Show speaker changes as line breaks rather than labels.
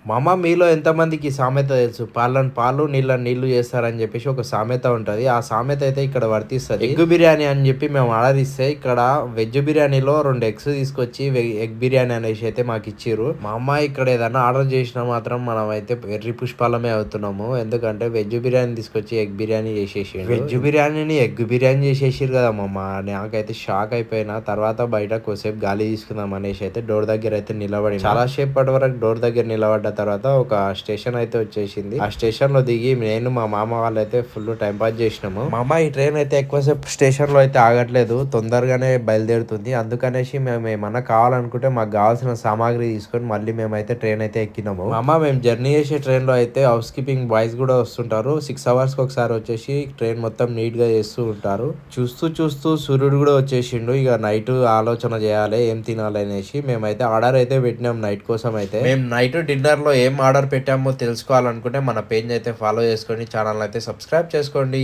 మామ మీలో ఎంతమందికి సామెత తెలుసు? పాలను పాలు, నీళ్ళని నీళ్లు చేస్తారని చెప్పేసి ఒక సామెత ఉంటది. ఆ సామెత అయితే ఇక్కడ వర్తిస్తది. ఎగ్ బిర్యానీ అని చెప్పి మేము ఆర్డర్ ఇస్తే ఇక్కడ వెజ్ బిర్యానీలో 2 ఎగ్స్ తీసుకొచ్చి ఎగ్ బిర్యానీ అనేసి అయితే మాకు ఇచ్చిర్రు. మా అమ్మ ఇక్కడ ఏదైనా ఆర్డర్ చేసినా మాత్రం మనం అయితే ఎర్రి పుష్పాలమే అవుతున్నాము. ఎందుకంటే వెజ్ బిర్యానీ తీసుకొచ్చి ఎగ్ బిర్యానీ చేసేసిండు. వెజ్ బిర్యానీని ఎగ్ బిర్యానీ చేసేసిర్రు కదా మామ. నాకైతే షాక్ అయిపోయినా. తర్వాత బయట కొద్దిసేపు గాలి తీసుకుందాం అనేసి అయితే డోర్ దగ్గర అయితే నిలబడి చాలా సేపటి వరకు డోర్ దగ్గర నిలబడ్డ తర్వాత ఒక స్టేషన్ అయితే వచ్చేసింది. ఆ స్టేషన్ లో దిగి నేను మా మామ వాళ్ళు అయితే ఫుల్ టైం పాస్ చేసినాము. మా అమ్మ ఈ ట్రైన్ అయితే ఎక్కువసేపు స్టేషన్ లో అయితే ఆగట్లేదు, తొందరగానే బయలుదేరుతుంది. అందుకనేసి మేము ఏమన్నా కావాలనుకుంటే మాకు కావాల్సిన సామాగ్రి తీసుకొని మళ్ళీ మేమైతే ట్రైన్ అయితే ఎక్కినాము. మా అమ్మ మేము జర్నీ చేసే ట్రైన్ లో అయితే హౌస్ కీపింగ్ బాయ్స్ కూడా వస్తుంటారు. 6 hours కి ఒకసారి వచ్చేసి ట్రైన్ మొత్తం నీట్ గా చేస్తూ ఉంటారు. చూస్తూ చూస్తూ సూర్యుడు కూడా వచ్చేసిండు. ఇక నైట్ ఆలోచన చేయాలి ఏం తినాలి అనేసి మేమైతే ఆర్డర్ అయితే పెట్టినాం నైట్ కోసం. అయితే మేము నైట్ డిన్నర్ లో ఏం ఆర్డర్ పెట్టామో తెలుసుకోవాలనుకుంటే మన పేజ్ అయితే ఫాలో చేసుకొని ఛానల్ అయితే సబ్స్క్రైబ్ చేసుకోండి.